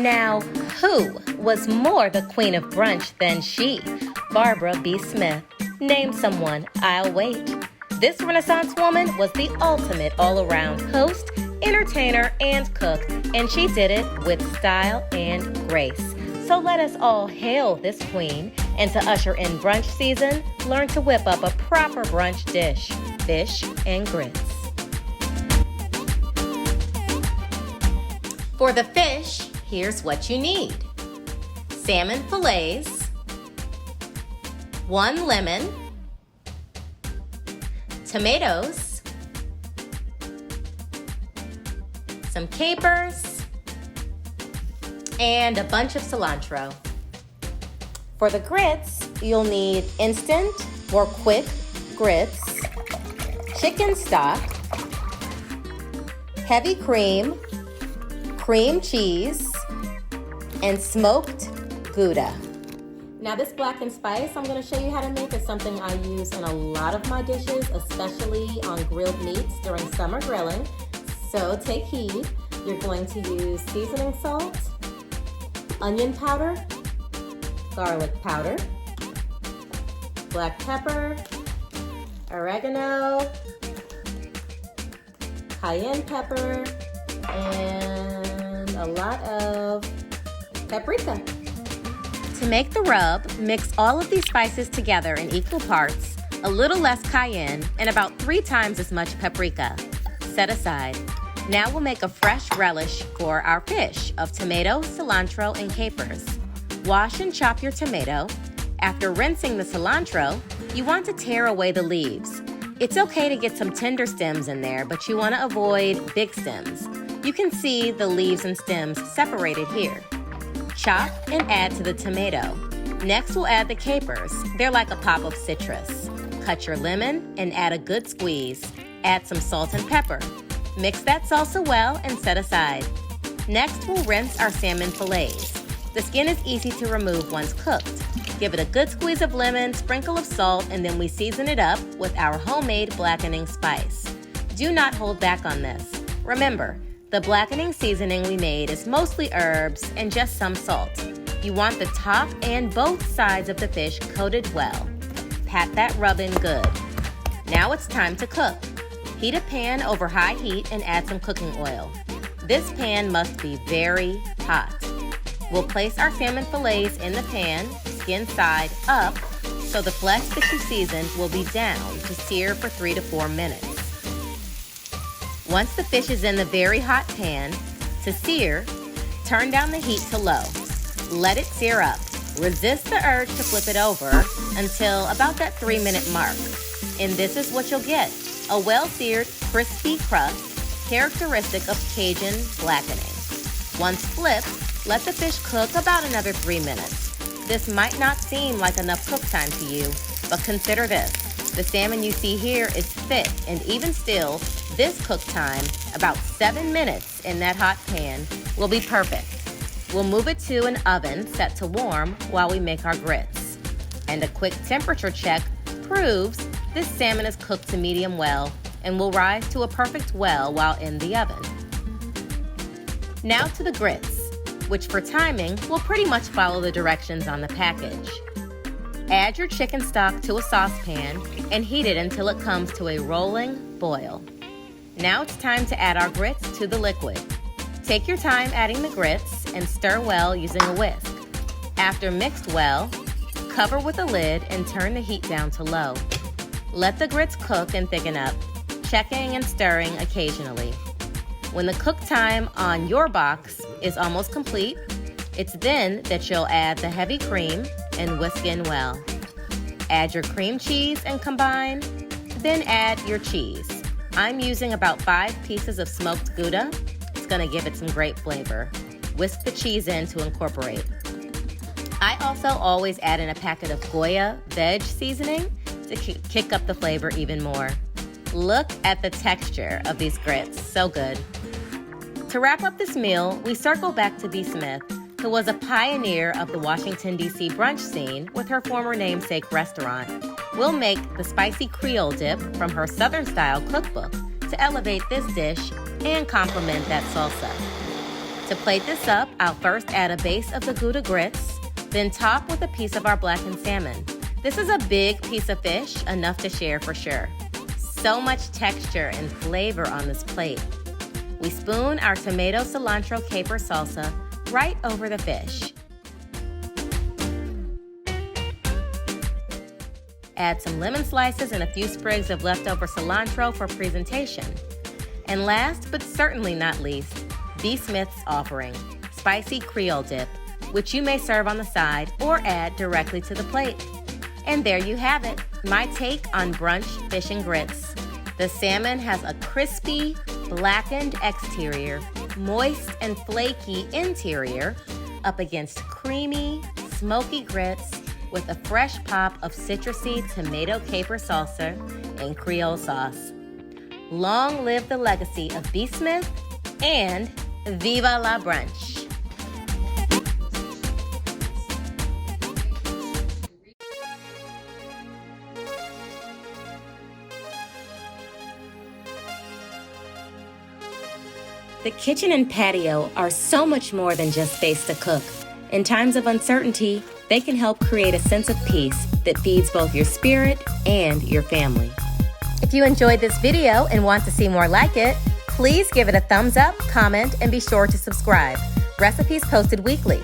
Now, who was more the queen of brunch than she? Barbara B. Smith. Name someone, I'll wait. This Renaissance woman was the ultimate all-around host, entertainer, and cook, and she did it with style and grace. So let us all hail this queen, and to usher in brunch season, learn to whip up a proper brunch dish, fish and grits. For the fish, here's what you need. Salmon fillets, 1 lemon, tomatoes, some capers, and a bunch of cilantro. For the grits, you'll need instant or quick grits, chicken stock, heavy cream, cream cheese, and smoked Gouda. Now this blackened spice I'm going to show you how to make is something I use in a lot of my dishes, especially on grilled meats during summer grilling. So take heed. You're going to use seasoning salt, onion powder, garlic powder, black pepper, oregano, cayenne pepper, and a lot of paprika. To make the rub, mix all of these spices together in equal parts, a little less cayenne, and about 3 times as much paprika. Set aside. Now we'll make a fresh relish for our fish of tomato, cilantro, and capers. Wash and chop your tomato. After rinsing the cilantro, you want to tear away the leaves. It's okay to get some tender stems in there, but you want to avoid big stems. You can see the leaves and stems separated here. Chop and add to the tomato. Next we'll add the capers. They're like a pop of citrus. Cut your lemon and add a good squeeze. Add some salt and pepper. Mix that salsa well and set aside. Next we'll rinse our salmon fillets. The skin is easy to remove once cooked. Give it a good squeeze of lemon, sprinkle of salt, and then we season it up with our homemade blackening spice. Do not hold back on this. Remember, the blackening seasoning we made is mostly herbs and just some salt. You want the top and both sides of the fish coated well. Pat that rub in good. Now it's time to cook. Heat a pan over high heat and add some cooking oil. This pan must be very hot. We'll place our salmon fillets in the pan, skin side up, so the flesh that you seasoned will be down to sear for 3 to 4 minutes. Once the fish is in the very hot pan, to sear, turn down the heat to low. Let it sear up. Resist the urge to flip it over until about that 3-minute mark. And this is what you'll get. A well-seared, crispy crust, characteristic of Cajun blackening. Once flipped, let the fish cook about another 3 minutes. This might not seem like enough cook time to you, but consider this. The salmon you see here is thick, and even still, this cook time, about 7 minutes in that hot pan, will be perfect. We'll move it to an oven set to warm while we make our grits. And a quick temperature check proves this salmon is cooked to medium well and will rise to a perfect well while in the oven. Now to the grits, which for timing will pretty much follow the directions on the package. Add your chicken stock to a saucepan and heat it until it comes to a rolling boil. Now it's time to add our grits to the liquid. Take your time adding the grits and stir well using a whisk. After mixed well, cover with a lid and turn the heat down to low. Let the grits cook and thicken up, checking and stirring occasionally. When the cook time on your box is almost complete, it's then that you'll add the heavy cream and whisk in well. Add your cream cheese and combine, then add your cheese. I'm using about 5 pieces of smoked Gouda. It's gonna give it some great flavor. Whisk the cheese in to incorporate. I also always add in a packet of Goya veg seasoning to kick up the flavor even more. Look at the texture of these grits, so good. To wrap up this meal, we circle back to B. Smith, who was a pioneer of the Washington, D.C. brunch scene with her former namesake restaurant. We'll make the Spicy Creole dip from her Southern-style cookbook to elevate this dish and complement that salsa. To plate this up, I'll first add a base of the Gouda grits, then top with a piece of our blackened salmon. This is a big piece of fish, enough to share for sure. So much texture and flavor on this plate. We spoon our tomato cilantro caper salsa right over the fish. Add some lemon slices and a few sprigs of leftover cilantro for presentation. And last but certainly not least, B. Smith's offering, Spicy Creole Dip, which you may serve on the side or add directly to the plate. And there you have it, my take on brunch fish and grits. The salmon has a crispy, blackened exterior, moist and flaky interior, up against creamy, smoky grits with a fresh pop of citrusy tomato caper salsa and Creole sauce. Long live the legacy of B. Smith and Viva la brunch! The kitchen and patio are so much more than just space to cook. In times of uncertainty, they can help create a sense of peace that feeds both your spirit and your family. If you enjoyed this video and want to see more like it, please give it a thumbs up, comment, and be sure to subscribe. Recipes posted weekly.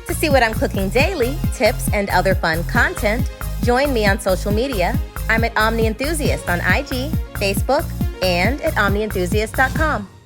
To see what I'm cooking daily, tips, and other fun content, join me on social media. I'm at Omni Enthusiast on IG, Facebook, and at omnienthusiast.com.